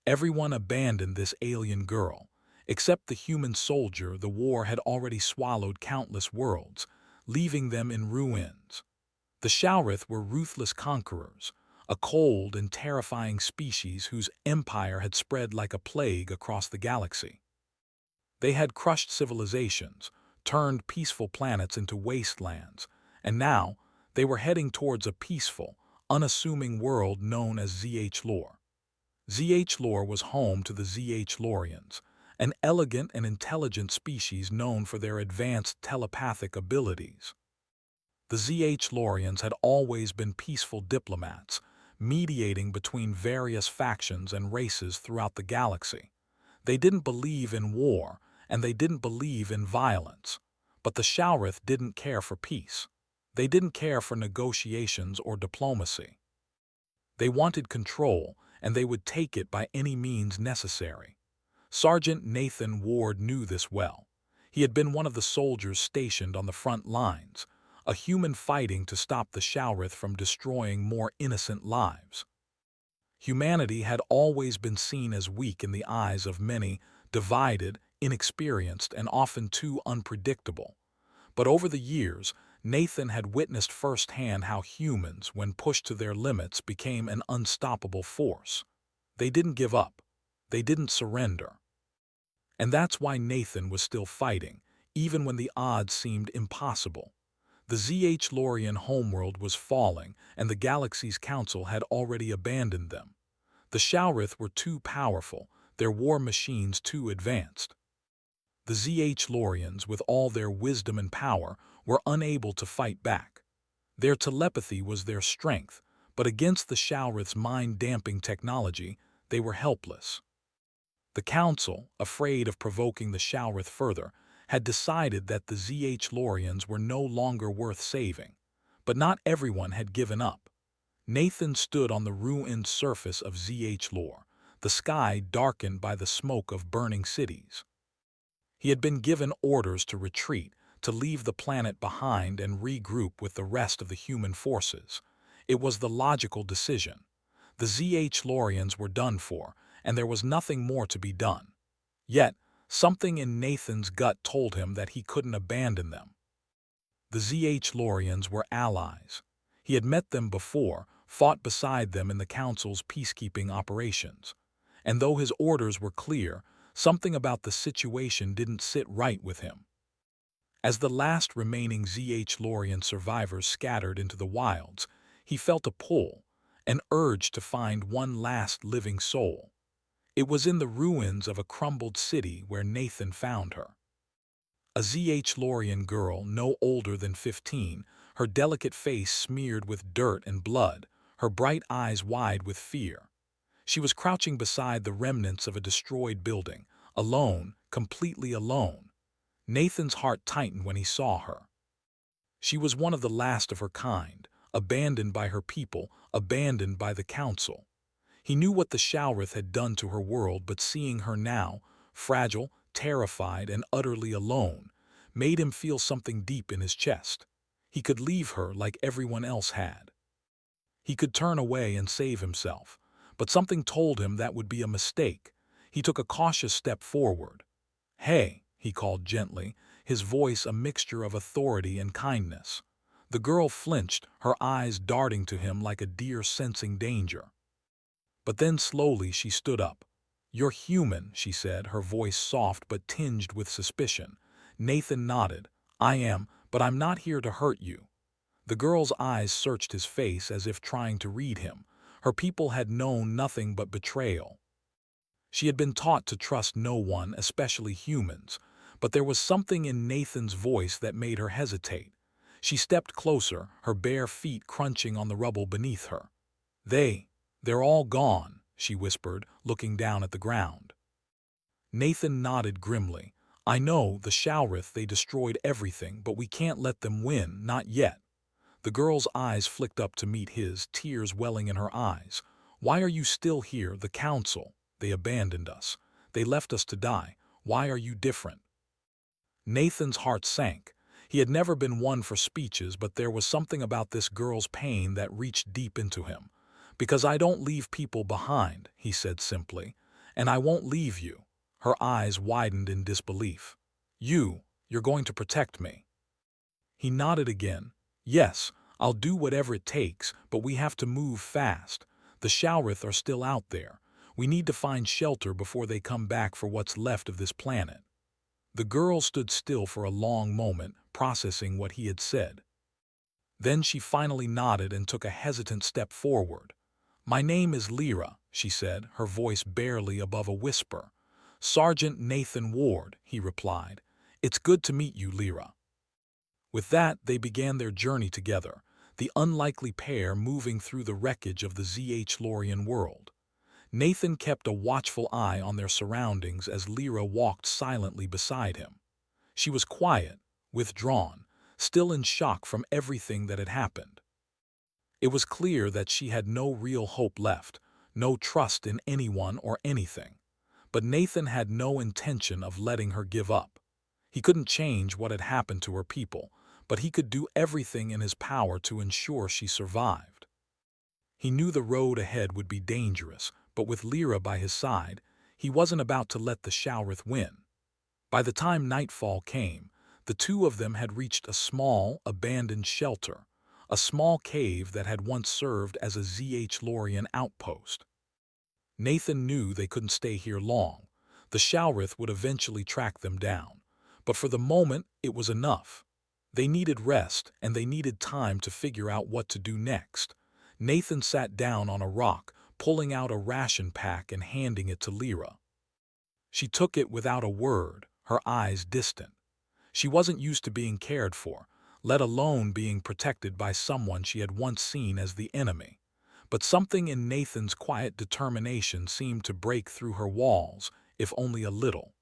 Everyone abandoned this alien girl. Except the human soldier, the war had already swallowed countless worlds, leaving them in ruins. The Shaurith were ruthless conquerors, a cold and terrifying species whose empire had spread like a plague across the galaxy. They had crushed civilizations, turned peaceful planets into wastelands, and now they were heading towards a peaceful, unassuming world known as ZH-Lore. ZH-Lore was home to the ZH-Lorians, an elegant and intelligent species known for their advanced telepathic abilities. The ZH-Lorians had always been peaceful diplomats, mediating between various factions and races throughout the galaxy. They didn't believe in war, and they didn't believe in violence. But the Shaurith didn't care for peace. They didn't care for negotiations or diplomacy. They wanted control, and they would take it by any means necessary. Sergeant Nathan Ward knew this well. He had been one of the soldiers stationed on the front lines, a human fighting to stop the Shaurith from destroying more innocent lives. Humanity had always been seen as weak in the eyes of many, divided, inexperienced, and often too unpredictable. But over the years, Nathan had witnessed firsthand how humans, when pushed to their limits, became an unstoppable force. They didn't give up. They didn't surrender. And that's why Nathan was still fighting, even when the odds seemed impossible. The ZH-Lorian homeworld was falling, and the galaxy's council had already abandoned them. The Shaurith were too powerful, their war machines too advanced. The ZH-Lorians, with all their wisdom and power, were unable to fight back. Their telepathy was their strength, but against the Shaurith's mind-damping technology, they were helpless. The Council, afraid of provoking the Shaurith further, had decided that the ZH-Lorians were no longer worth saving. But not everyone had given up. Nathan stood on the ruined surface of ZH-Lore, the sky darkened by the smoke of burning cities. He had been given orders to retreat, to leave the planet behind and regroup with the rest of the human forces. It was the logical decision. The ZH-Lorians were done for, and there was nothing more to be done. Yet, something in Nathan's gut told him that he couldn't abandon them. The ZH-Lorians were allies. He had met them before, fought beside them in the Council's peacekeeping operations. And though his orders were clear, something about the situation didn't sit right with him. As the last remaining ZH-Lorian survivors scattered into the wilds, he felt a pull, an urge to find one last living soul. It was in the ruins of a crumbled city where Nathan found her. A ZH-Lorian girl no older than 15, her delicate face smeared with dirt and blood, her bright eyes wide with fear. She was crouching beside the remnants of a destroyed building, alone, completely alone. Nathan's heart tightened when he saw her. She was one of the last of her kind, abandoned by her people, abandoned by the Council. He knew what the Shaurith had done to her world, but seeing her now, fragile, terrified, and utterly alone, made him feel something deep in his chest. He could leave her like everyone else had. He could turn away and save himself, but something told him that would be a mistake. He took a cautious step forward. "Hey," he called gently, his voice a mixture of authority and kindness. The girl flinched, her eyes darting to him like a deer sensing danger. But then slowly she stood up. "You're human," she said, her voice soft but tinged with suspicion. Nathan nodded. "I am, but I'm not here to hurt you." The girl's eyes searched his face as if trying to read him. Her people had known nothing but betrayal. She had been taught to trust no one, especially humans, but there was something in Nathan's voice that made her hesitate. She stepped closer, her bare feet crunching on the rubble beneath her. They're all gone," she whispered, looking down at the ground. Nathan nodded grimly. "I know, the Shaurith, they destroyed everything, but we can't let them win, not yet." The girl's eyes flicked up to meet his, tears welling in her eyes. "Why are you still here, the Council? They abandoned us. They left us to die. Why are you different?" Nathan's heart sank. He had never been one for speeches, but there was something about this girl's pain that reached deep into him. "Because I don't leave people behind," he said simply. And I won't leave you." Her eyes widened in disbelief. You're going to protect me." He nodded again. "Yes, I'll do whatever it takes, but we have to move fast. The Shaurith are still out there. We need to find shelter before they come back for what's left of this planet." The girl stood still for a long moment, processing what he had said. Then she finally nodded and took a hesitant step forward. "My name is Lyra," she said, her voice barely above a whisper. "Sergeant Nathan Ward," he replied. "It's good to meet you, Lyra." With that, they began their journey together, the unlikely pair moving through the wreckage of the ZH-Lorian world. Nathan kept a watchful eye on their surroundings as Lyra walked silently beside him. She was quiet, withdrawn, still in shock from everything that had happened. It was clear that she had no real hope left, no trust in anyone or anything. But Nathan had no intention of letting her give up. He couldn't change what had happened to her people, but he could do everything in his power to ensure she survived. He knew the road ahead would be dangerous, but with Lyra by his side, he wasn't about to let the Shaurith win. By the time nightfall came, the two of them had reached a small, abandoned shelter, a small cave that had once served as a ZH-Lorian outpost. Nathan knew they couldn't stay here long. The Shaurith would eventually track them down. But for the moment, it was enough. They needed rest, and they needed time to figure out what to do next. Nathan sat down on a rock, pulling out a ration pack and handing it to Lyra. She took it without a word, her eyes distant. She wasn't used to being cared for, let alone being protected by someone she had once seen as the enemy. But something in Nathan's quiet determination seemed to break through her walls, if only a little.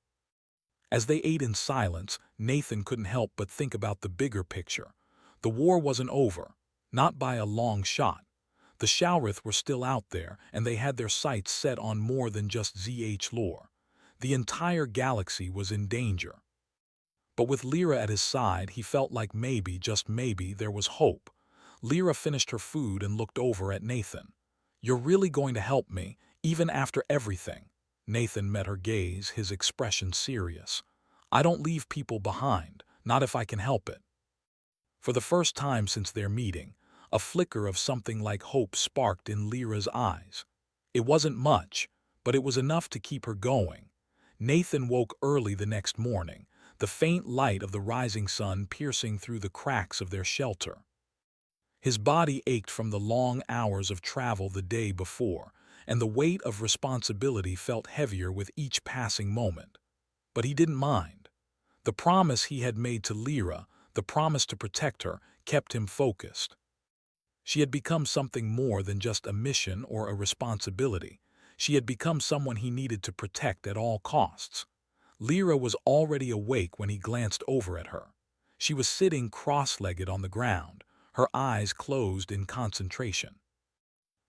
As they ate in silence, Nathan couldn't help but think about the bigger picture. The war wasn't over, not by a long shot. The Shaurith were still out there, and they had their sights set on more than just ZH lore. The entire galaxy was in danger. But with Lyra at his side, he felt like maybe, just maybe, there was hope. Lyra finished her food and looked over at Nathan. "You're really going to help me, even after everything?" Nathan met her gaze, his expression serious. "I don't leave people behind, not if I can help it." For the first time since their meeting, a flicker of something like hope sparked in Lyra's eyes. It wasn't much, but it was enough to keep her going. Nathan woke early the next morning, the faint light of the rising sun piercing through the cracks of their shelter. His body ached from the long hours of travel the day before, and the weight of responsibility felt heavier with each passing moment. But he didn't mind. The promise he had made to Lyra, the promise to protect her, kept him focused. She had become something more than just a mission or a responsibility. She had become someone he needed to protect at all costs. Lyra was already awake when he glanced over at her. She was sitting cross-legged on the ground, her eyes closed in concentration.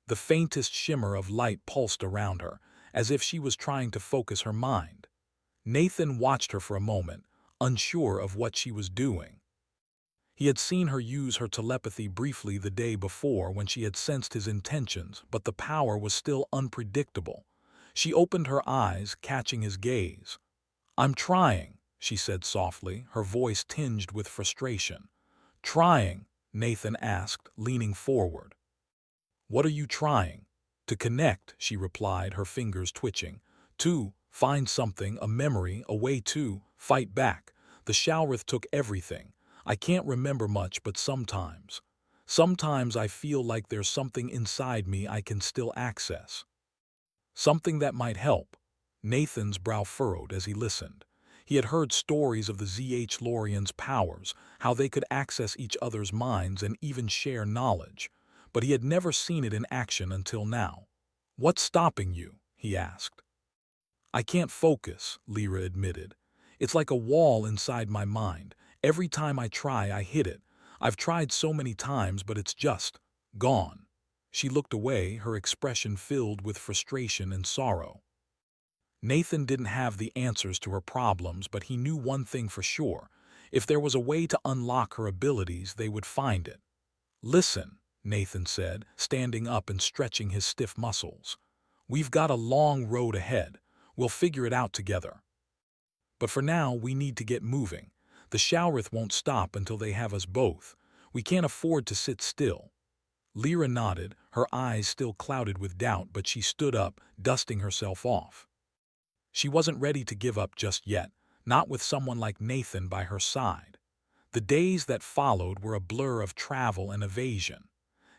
The faintest shimmer of light pulsed around her, as if she was trying to focus her mind. Nathan watched her for a moment, unsure of what she was doing. He had seen her use her telepathy briefly the day before when she had sensed his intentions, but the power was still unpredictable. She opened her eyes, catching his gaze. "I'm trying," she said softly, her voice tinged with frustration. "Trying?" Nathan asked, leaning forward. "What are you trying?" "To connect," she replied, her fingers twitching. "To find something, a memory, a way to fight back. The Shaurith took everything. I can't remember much, but sometimes I feel like there's something inside me I can still access. Something that might help." Nathan's brow furrowed as he listened. He had heard stories of the ZH-Lorians' powers, how they could access each other's minds and even share knowledge, but he had never seen it in action until now. "What's stopping you?" he asked. "I can't focus," Lyra admitted. "It's like a wall inside my mind. Every time I try, I hit it. I've tried so many times, but it's just gone." She looked away, her expression filled with frustration and sorrow. Nathan didn't have the answers to her problems, but he knew one thing for sure. If there was a way to unlock her abilities, they would find it. "Listen," Nathan said, standing up and stretching his stiff muscles. "We've got a long road ahead. We'll figure it out together. But for now, we need to get moving. The Shaurith won't stop until they have us both. We can't afford to sit still." Lyra nodded, her eyes still clouded with doubt, but she stood up, dusting herself off. She wasn't ready to give up just yet, not with someone like Nathan by her side. The days that followed were a blur of travel and evasion.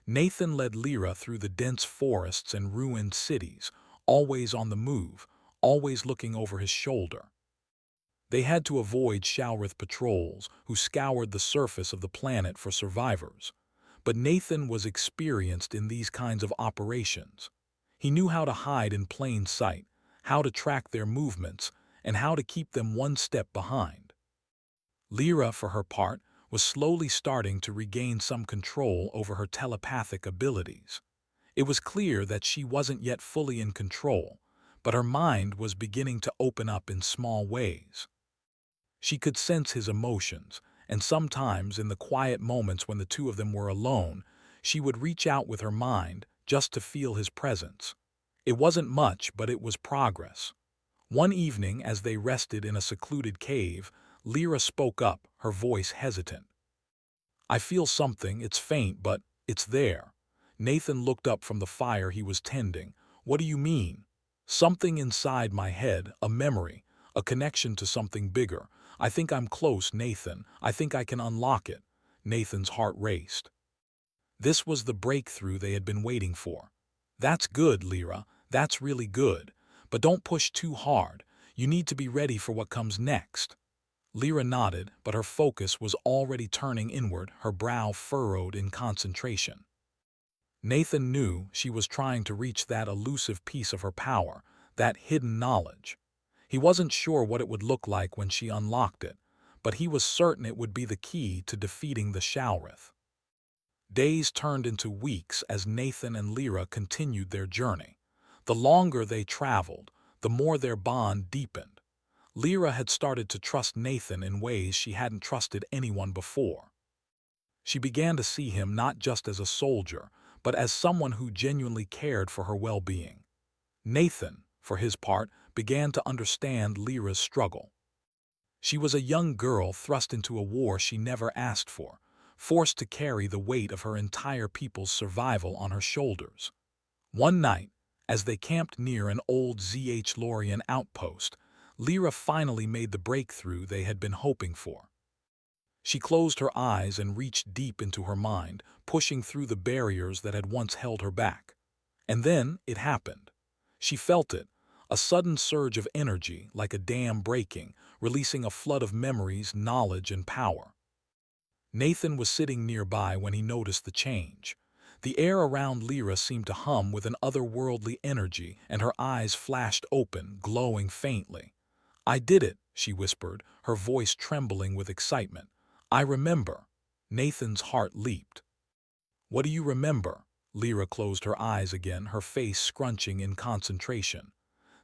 Nathan led Lyra through the dense forests and ruined cities, always on the move, always looking over his shoulder. They had to avoid Shaurith patrols, who scoured the surface of the planet for survivors. But Nathan was experienced in these kinds of operations. He knew how to hide in plain sight, how to track their movements, and how to keep them one step behind. Lyra, for her part, was slowly starting to regain some control over her telepathic abilities. It was clear that she wasn't yet fully in control, but her mind was beginning to open up in small ways. She could sense his emotions, and sometimes in the quiet moments when the two of them were alone, she would reach out with her mind just to feel his presence. It wasn't much, but it was progress. One evening, as they rested in a secluded cave, Lyra spoke up, her voice hesitant. "I feel something, it's faint, but it's there." Nathan looked up from the fire he was tending. "What do you mean?" "Something inside my head, a memory, a connection to something bigger. I think I'm close, Nathan. I think I can unlock it." Nathan's heart raced. This was the breakthrough they had been waiting for. "That's good, Lyra. That's really good. But don't push too hard. You need to be ready for what comes next." Lyra nodded, but her focus was already turning inward, her brow furrowed in concentration. Nathan knew she was trying to reach that elusive piece of her power, that hidden knowledge. He wasn't sure what it would look like when she unlocked it, but he was certain it would be the key to defeating the Shaurith. Days turned into weeks as Nathan and Lyra continued their journey. The longer they traveled, the more their bond deepened. Lyra had started to trust Nathan in ways she hadn't trusted anyone before. She began to see him not just as a soldier, but as someone who genuinely cared for her well-being. Nathan, for his part, began to understand Lyra's struggle. She was a young girl thrust into a war she never asked for, forced to carry the weight of her entire people's survival on her shoulders. One night, as they camped near an old HFY outpost, Lyra finally made the breakthrough they had been hoping for. She closed her eyes and reached deep into her mind, pushing through the barriers that had once held her back. And then it happened. She felt it, a sudden surge of energy like a dam breaking, releasing a flood of memories, knowledge, and power. Nathan was sitting nearby when he noticed the change. The air around Lyra seemed to hum with an otherworldly energy, and her eyes flashed open, glowing faintly. "I did it," she whispered, her voice trembling with excitement. "I remember." Nathan's heart leaped. "What do you remember?" Lyra closed her eyes again, her face scrunching in concentration.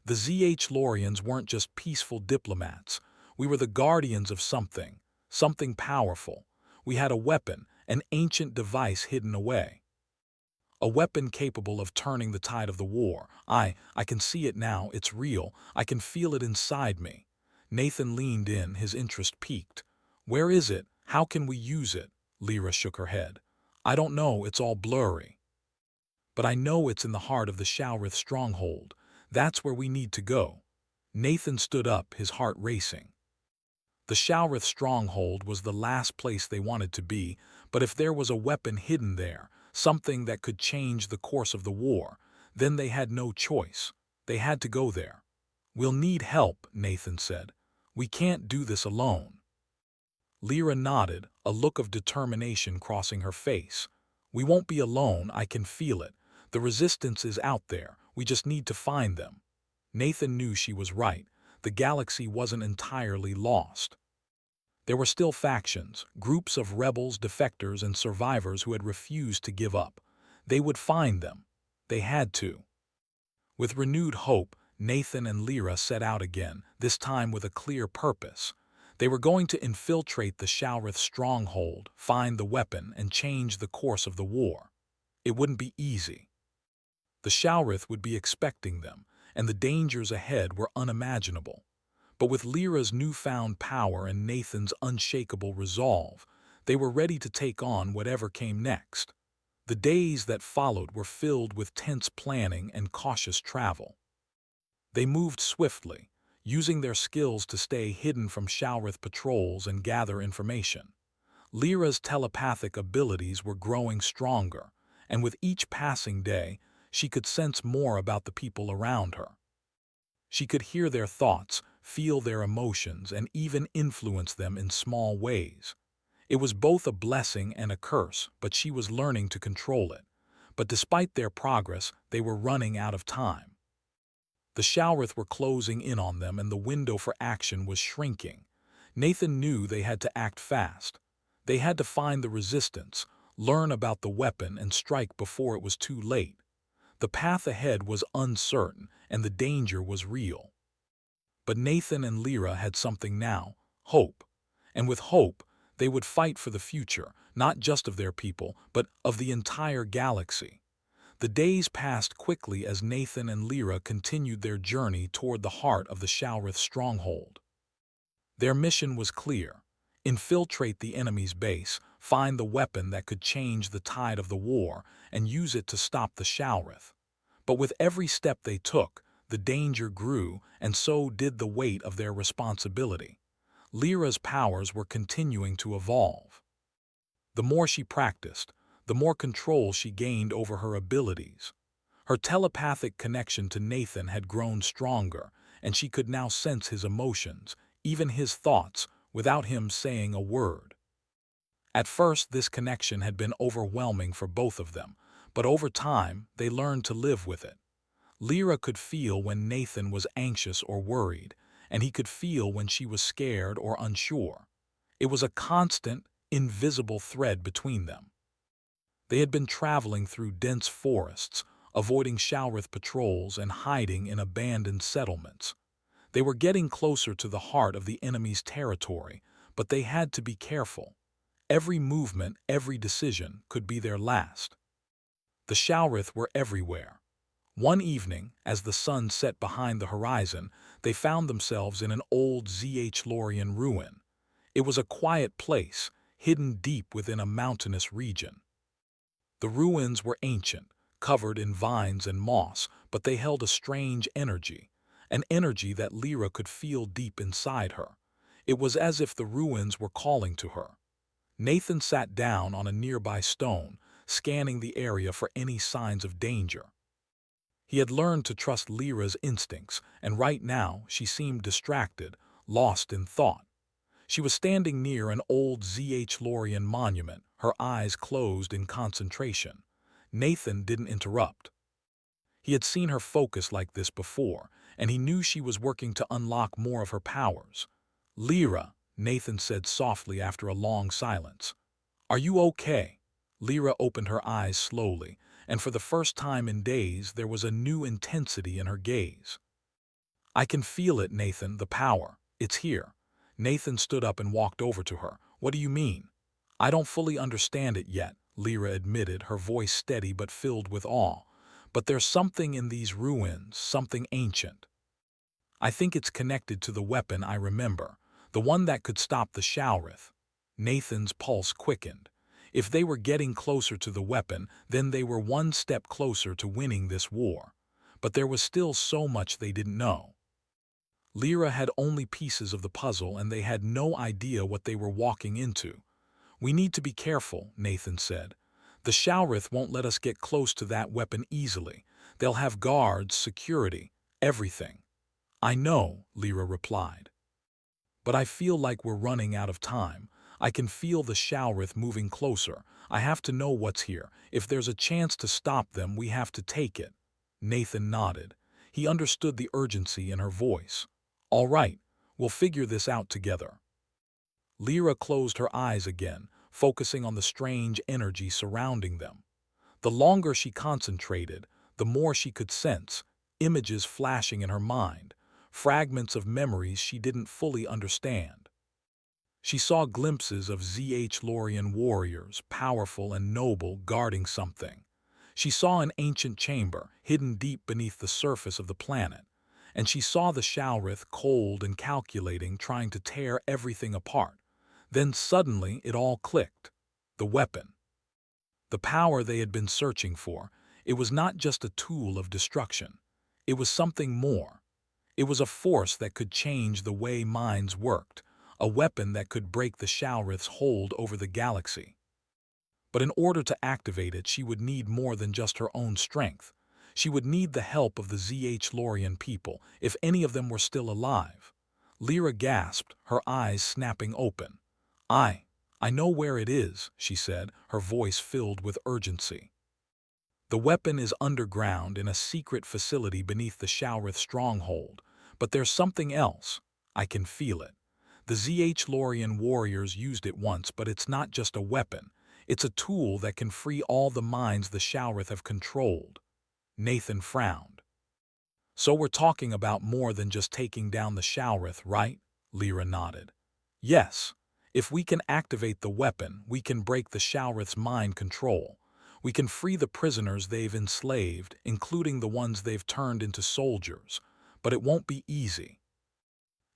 "The HFYans weren't just peaceful diplomats. We were the guardians of something, something powerful. We had a weapon, an ancient device hidden away. A weapon capable of turning the tide of the war. I can see it now, it's real, I can feel it inside me." Nathan leaned in, his interest piqued. "Where is it? How can we use it?" Lyra shook her head. "I don't know, it's all blurry. But I know it's in the heart of the Shaurith stronghold. That's where we need to go." Nathan stood up, his heart racing. The Shaurith stronghold was the last place they wanted to be, but if there was a weapon hidden there, something that could change the course of the war, then they had no choice. They had to go there. "We'll need help," Nathan said. "We can't do this alone." Lyra nodded, a look of determination crossing her face. "We won't be alone, I can feel it. The resistance is out there, we just need to find them." Nathan knew she was right. The galaxy wasn't entirely lost. There were still factions, groups of rebels, defectors, and survivors who had refused to give up. They would find them. They had to. With renewed hope, Nathan and Lyra set out again, this time with a clear purpose. They were going to infiltrate the Shaurith stronghold, find the weapon, and change the course of the war. It wouldn't be easy. The Shaurith would be expecting them, and the dangers ahead were unimaginable. But with Lyra's newfound power and Nathan's unshakable resolve, they were ready to take on whatever came next. The days that followed were filled with tense planning and cautious travel. They moved swiftly, using their skills to stay hidden from Shalrith patrols and gather information. Lyra's telepathic abilities were growing stronger, and with each passing day, she could sense more about the people around her. She could hear their thoughts, feel their emotions, and even influence them in small ways. It was both a blessing and a curse, but she was learning to control it. But despite their progress, they were running out of time. The Shalrith were closing in on them, and the window for action was shrinking. Nathan knew they had to act fast. They had to find the resistance, learn about the weapon, and strike before it was too late. The path ahead was uncertain, and the danger was real. But Nathan and Lyra had something now: hope. And with hope, they would fight for the future, not just of their people, but of the entire galaxy. The days passed quickly as Nathan and Lyra continued their journey toward the heart of the Shalrith stronghold. Their mission was clear: infiltrate the enemy's base, find the weapon that could change the tide of the war, and use it to stop the Shalrith. But with every step they took, the danger grew, and so did the weight of their responsibility. Lyra's powers were continuing to evolve. The more she practiced, the more control she gained over her abilities. Her telepathic connection to Nathan had grown stronger, and she could now sense his emotions, even his thoughts, without him saying a word. At first, this connection had been overwhelming for both of them, but over time, they learned to live with it. Lyra could feel when Nathan was anxious or worried, and he could feel when she was scared or unsure. It was a constant, invisible thread between them. They had been traveling through dense forests, avoiding Shalrith patrols and hiding in abandoned settlements. They were getting closer to the heart of the enemy's territory, but they had to be careful. Every movement, every decision could be their last. The Shalrith were everywhere. One evening, as the sun set behind the horizon, they found themselves in an old HFY ruin. It was a quiet place, hidden deep within a mountainous region. The ruins were ancient, covered in vines and moss, but they held a strange energy, an energy that Lyra could feel deep inside her. It was as if the ruins were calling to her. Nathan sat down on a nearby stone, scanning the area for any signs of danger. He had learned to trust Lyra's instincts, and right now she seemed distracted, lost in thought. She was standing near an old HFY monument, her eyes closed in concentration. Nathan didn't interrupt. He had seen her focus like this before, and he knew she was working to unlock more of her powers. "Lyra," Nathan said softly after a long silence. "Are you okay?" Lyra opened her eyes slowly, and for the first time in days there was a new intensity in her gaze. "I can feel it, Nathan, the power. It's here." Nathan stood up and walked over to her. "What do you mean?" "I don't fully understand it yet," Lyra admitted, her voice steady but filled with awe. "But there's something in these ruins, something ancient. I think it's connected to the weapon I remember, the one that could stop the Shalrith." Nathan's pulse quickened. If they were getting closer to the weapon, then they were one step closer to winning this war. But there was still so much they didn't know. Lyra had only pieces of the puzzle, and they had no idea what they were walking into. "We need to be careful," Nathan said. "The Shalrith won't let us get close to that weapon easily. They'll have guards, security, everything." "I know," Lyra replied. "But I feel like we're running out of time. I can feel the Shalrith moving closer. I have to know what's here. If there's a chance to stop them, we have to take it." Nathan nodded. He understood the urgency in her voice. "All right, we'll figure this out together." Lyra closed her eyes again, focusing on the strange energy surrounding them. The longer she concentrated, the more she could sense, images flashing in her mind, fragments of memories she didn't fully understand. She saw glimpses of HFY warriors, powerful and noble, guarding something. She saw an ancient chamber, hidden deep beneath the surface of the planet, and she saw the Shalrith cold and calculating, trying to tear everything apart. Then suddenly it all clicked. The weapon. The power they had been searching for. It was not just a tool of destruction. It was something more. It was a force that could change the way minds worked, a weapon that could break the Shalrith's hold over the galaxy. But in order to activate it, she would need more than just her own strength. She would need the help of the HFY people, if any of them were still alive. Lyra gasped, her eyes snapping open. I know where it is, she said, her voice filled with urgency. The weapon is underground in a secret facility beneath the Shalrith stronghold. But there's something else. I can feel it. The HFY warriors used it once, but it's not just a weapon. It's a tool that can free all the minds the Shalrith have controlled. Nathan frowned. So we're talking about more than just taking down the Shalrith, right? Lyra nodded. Yes. If we can activate the weapon, we can break the Shalrith's mind control. We can free the prisoners they've enslaved, including the ones they've turned into soldiers. But it won't be easy.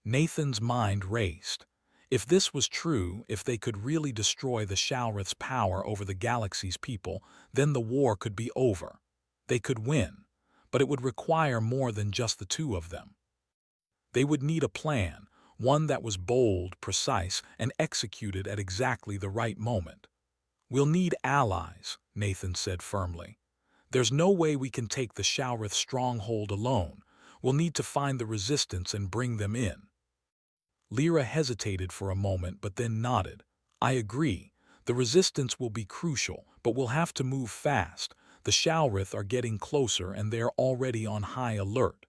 Nathan's mind raced. If this was true, if they could really destroy the Shalrith's power over the galaxy's people, then the war could be over. They could win, but it would require more than just the two of them. They would need a plan, one that was bold, precise, and executed at exactly the right moment. We'll need allies, Nathan said firmly. There's no way we can take the Shalrith stronghold alone. We'll need to find the resistance and bring them in. Lyra hesitated for a moment but then nodded. I agree. The resistance will be crucial, but we'll have to move fast. The Shalrith are getting closer and they're already on high alert.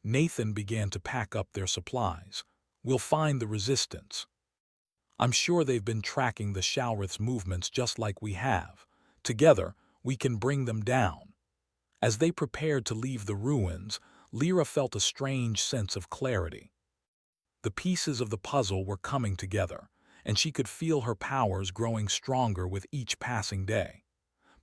Nathan began to pack up their supplies. We'll find the resistance. I'm sure they've been tracking the Shalrith's movements just like we have. Together, we can bring them down. As they prepared to leave the ruins, Lyra felt a strange sense of clarity. The pieces of the puzzle were coming together, and she could feel her powers growing stronger with each passing day.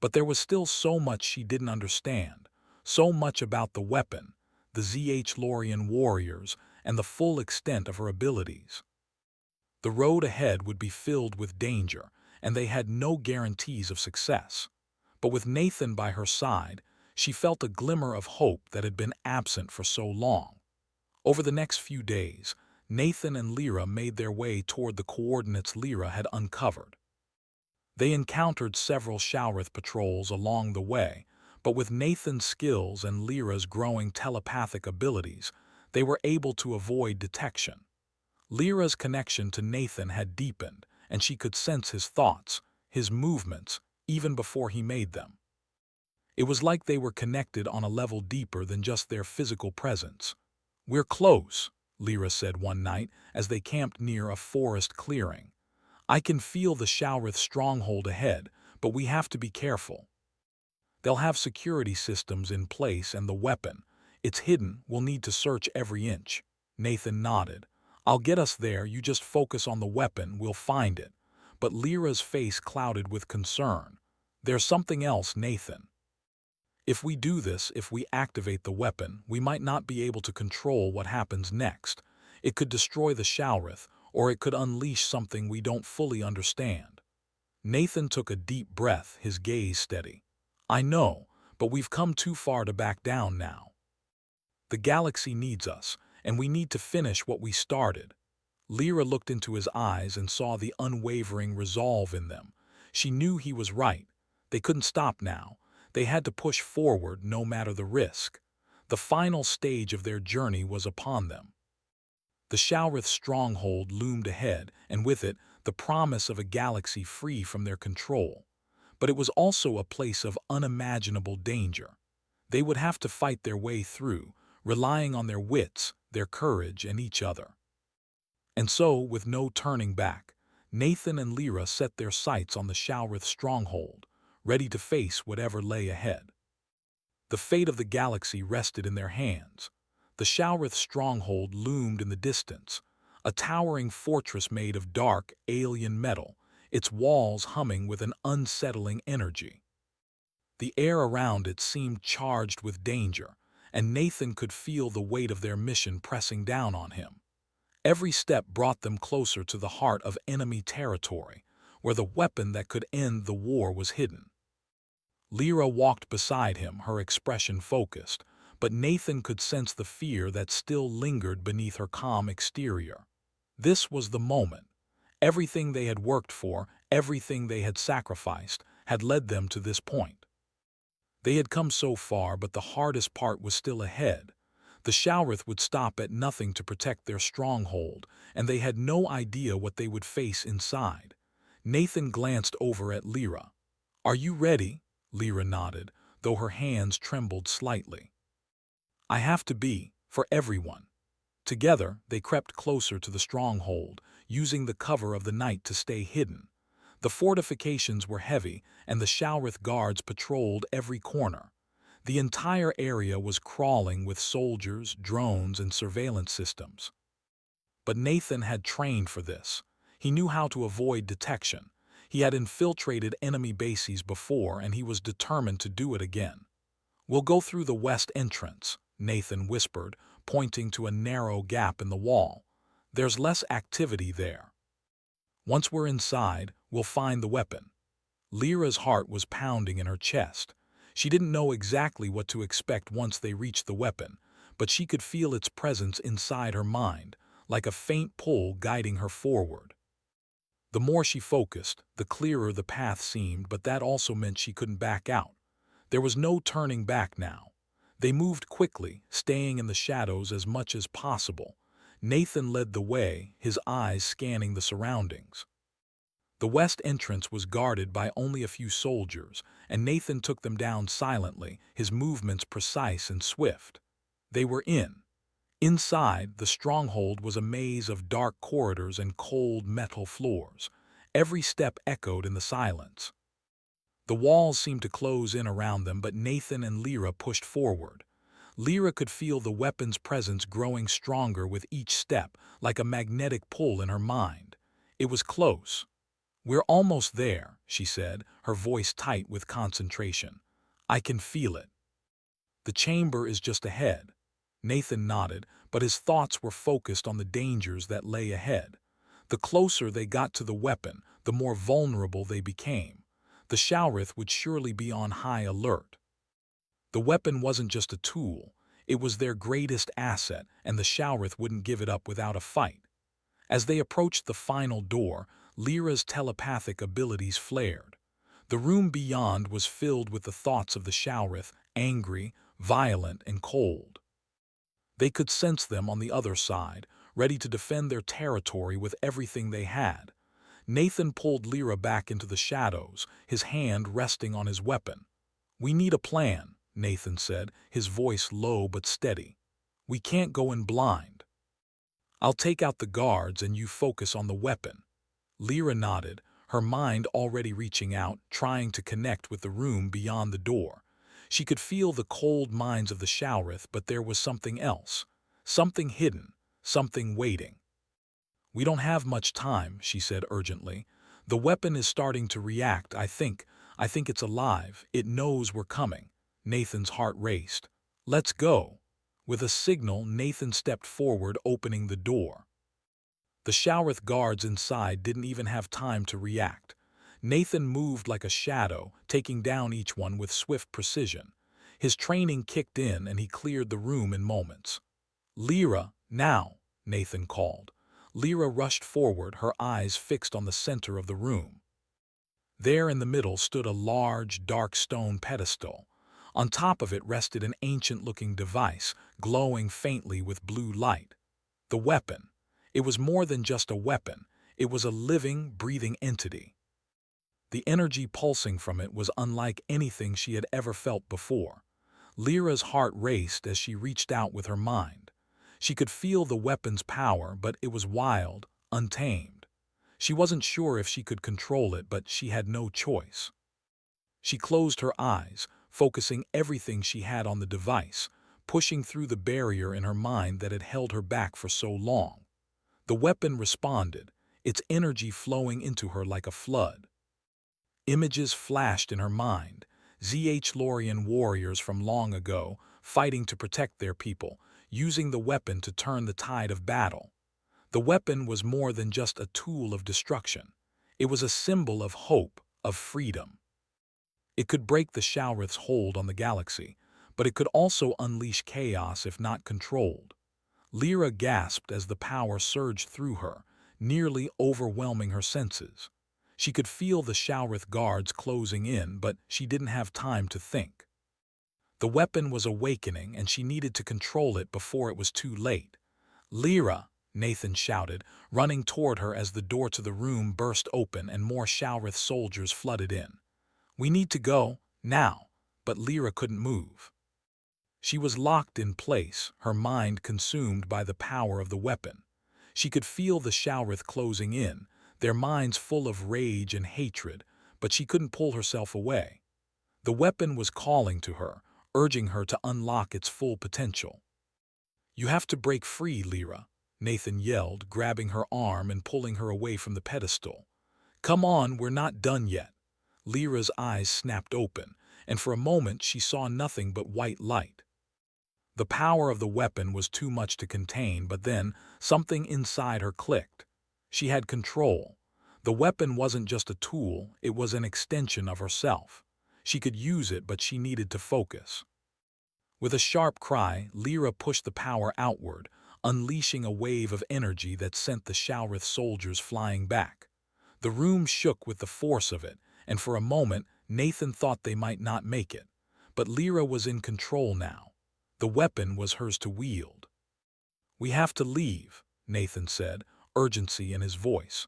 But there was still so much she didn't understand, so much about the weapon, the HFY warriors, and the full extent of her abilities. The road ahead would be filled with danger, and they had no guarantees of success. But with Nathan by her side, she felt a glimmer of hope that had been absent for so long. Over the next few days, Nathan and Lyra made their way toward the coordinates Lyra had uncovered. They encountered several Shalrith patrols along the way, but with Nathan's skills and Lyra's growing telepathic abilities, they were able to avoid detection. Lyra's connection to Nathan had deepened, and she could sense his thoughts, his movements, even before he made them. It was like they were connected on a level deeper than just their physical presence. We're close, Lyra said one night as they camped near a forest clearing. I can feel the Shalrith stronghold ahead, but we have to be careful. They'll have security systems in place and the weapon. It's hidden, we'll need to search every inch. Nathan nodded. I'll get us there, you just focus on the weapon, we'll find it. But Lyra's face clouded with concern. There's something else, Nathan. If we do this, if we activate the weapon, we might not be able to control what happens next. It could destroy the Shalrith, or it could unleash something we don't fully understand. Nathan took a deep breath, his gaze steady. I know, but we've come too far to back down now. The galaxy needs us, and we need to finish what we started. Lyra looked into his eyes and saw the unwavering resolve in them. She knew he was right. They couldn't stop now. They had to push forward no matter the risk. The final stage of their journey was upon them. The Shalrith stronghold loomed ahead, and with it, the promise of a galaxy free from their control. But it was also a place of unimaginable danger. They would have to fight their way through, relying on their wits, their courage, and each other. And so, with no turning back, Nathan and Lyra set their sights on the Shalrith stronghold, ready to face whatever lay ahead. The fate of the galaxy rested in their hands. The Shalrith stronghold loomed in the distance, a towering fortress made of dark, alien metal, its walls humming with an unsettling energy. The air around it seemed charged with danger, and Nathan could feel the weight of their mission pressing down on him. Every step brought them closer to the heart of enemy territory, where the weapon that could end the war was hidden. Lyra walked beside him, her expression focused, but Nathan could sense the fear that still lingered beneath her calm exterior. This was the moment. Everything they had worked for, everything they had sacrificed, had led them to this point. They had come so far, but the hardest part was still ahead. The Shaurith would stop at nothing to protect their stronghold, and they had no idea what they would face inside. Nathan glanced over at Lyra. "Are you ready?" Lyra nodded, though her hands trembled slightly. "I have to be, for everyone." Together, they crept closer to the stronghold, using the cover of the night to stay hidden. The fortifications were heavy, and the Shaurith guards patrolled every corner. The entire area was crawling with soldiers, drones, and surveillance systems. But Nathan had trained for this. He knew how to avoid detection. He had infiltrated enemy bases before, and he was determined to do it again. "We'll go through the west entrance," Nathan whispered, pointing to a narrow gap in the wall. "There's less activity there. Once we're inside, we'll find the weapon." Lyra's heart was pounding in her chest. She didn't know exactly what to expect once they reached the weapon, but she could feel its presence inside her mind, like a faint pull guiding her forward. The more she focused, the clearer the path seemed, but that also meant she couldn't back out. There was no turning back now. They moved quickly, staying in the shadows as much as possible. Nathan led the way, his eyes scanning the surroundings. The west entrance was guarded by only a few soldiers, and Nathan took them down silently, his movements precise and swift. They were in. Inside, the stronghold was a maze of dark corridors and cold metal floors. Every step echoed in the silence. The walls seemed to close in around them, but Nathan and Lyra pushed forward. Lyra could feel the weapon's presence growing stronger with each step, like a magnetic pull in her mind. It was close. "We're almost there," she said, her voice tight with concentration. "I can feel it." "The chamber is just ahead." Nathan nodded, but his thoughts were focused on the dangers that lay ahead. The closer they got to the weapon, the more vulnerable they became. The Shaurith would surely be on high alert. The weapon wasn't just a tool, it was their greatest asset, and the Shaurith wouldn't give it up without a fight. As they approached the final door, Lyra's telepathic abilities flared. The room beyond was filled with the thoughts of the Shaurith, angry, violent, and cold. They could sense them on the other side, ready to defend their territory with everything they had. Nathan pulled Lyra back into the shadows, his hand resting on his weapon. "We need a plan," Nathan said, his voice low but steady. "We can't go in blind. I'll take out the guards and you focus on the weapon." Lyra nodded, her mind already reaching out, trying to connect with the room beyond the door. She could feel the cold minds of the Shaurith, but there was something else. Something hidden, something waiting. "We don't have much time," she said urgently. "The weapon is starting to react, I think it's alive. It knows we're coming." Nathan's heart raced. "Let's go." With a signal, Nathan stepped forward, opening the door. The Shaurith guards inside didn't even have time to react. Nathan moved like a shadow, taking down each one with swift precision. His training kicked in and he cleared the room in moments. "Lyra, now," Nathan called. Lyra rushed forward, her eyes fixed on the center of the room. There in the middle stood a large, dark stone pedestal. On top of it rested an ancient-looking device, glowing faintly with blue light. The weapon. It was more than just a weapon. It was a living, breathing entity. The energy pulsing from it was unlike anything she had ever felt before. Lyra's heart raced as she reached out with her mind. She could feel the weapon's power, but it was wild, untamed. She wasn't sure if she could control it, but she had no choice. She closed her eyes, focusing everything she had on the device, pushing through the barrier in her mind that had held her back for so long. The weapon responded, its energy flowing into her like a flood. Images flashed in her mind, ZH Lorian warriors from long ago, fighting to protect their people, using the weapon to turn the tide of battle. The weapon was more than just a tool of destruction. It was a symbol of hope, of freedom. It could break the Shalrith's hold on the galaxy, but it could also unleash chaos if not controlled. Lyra gasped as the power surged through her, nearly overwhelming her senses. She could feel the Shalrith guards closing in, but she didn't have time to think. The weapon was awakening, and she needed to control it before it was too late. "Lyra!" Nathan shouted, running toward her as the door to the room burst open and more Shalrith soldiers flooded in. "We need to go, now," but Lyra couldn't move. She was locked in place, her mind consumed by the power of the weapon. She could feel the Shalrith closing in, their minds full of rage and hatred, but she couldn't pull herself away. The weapon was calling to her, urging her to unlock its full potential. "You have to break free, Lyra," Nathan yelled, grabbing her arm and pulling her away from the pedestal. "Come on, we're not done yet." Lyra's eyes snapped open, and for a moment she saw nothing but white light. The power of the weapon was too much to contain, but then something inside her clicked. She had control. The weapon wasn't just a tool, it was an extension of herself. She could use it, but she needed to focus. With a sharp cry, Lyra pushed the power outward, unleashing a wave of energy that sent the Shalrith soldiers flying back. The room shook with the force of it, and for a moment Nathan thought they might not make it. But Lyra was in control now. The weapon was hers to wield. "We have to leave," Nathan said, urgency in his voice.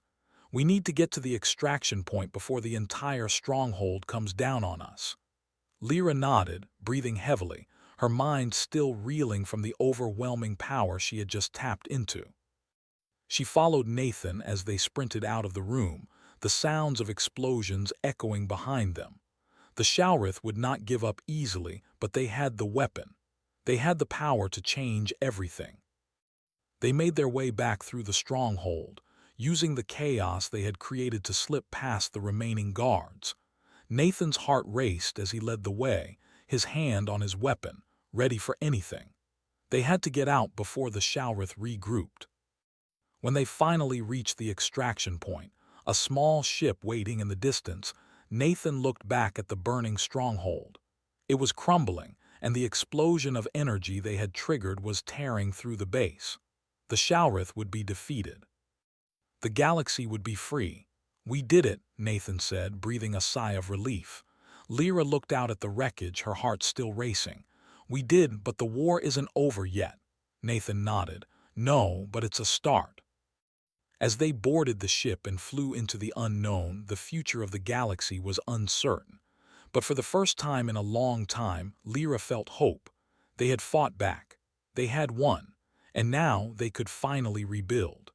"We need to get to the extraction point before the entire stronghold comes down on us." Lyra nodded, breathing heavily, her mind still reeling from the overwhelming power she had just tapped into. She followed Nathan as they sprinted out of the room, the sounds of explosions echoing behind them. The Shalrith would not give up easily, but they had the weapon. They had the power to change everything. They made their way back through the stronghold, using the chaos they had created to slip past the remaining guards. Nathan's heart raced as he led the way, his hand on his weapon, ready for anything. They had to get out before the Shalrith regrouped. When they finally reached the extraction point, a small ship waiting in the distance, Nathan looked back at the burning stronghold. It was crumbling, and the explosion of energy they had triggered was tearing through the base. The Shalrith would be defeated. The galaxy would be free. "We did it," Nathan said, breathing a sigh of relief. Lyra looked out at the wreckage, her heart still racing. "We did, but the war isn't over yet." Nathan nodded. "No, but it's a start." As they boarded the ship and flew into the unknown, the future of the galaxy was uncertain. But for the first time in a long time, Lyra felt hope. They had fought back. They had won. And now they could finally rebuild.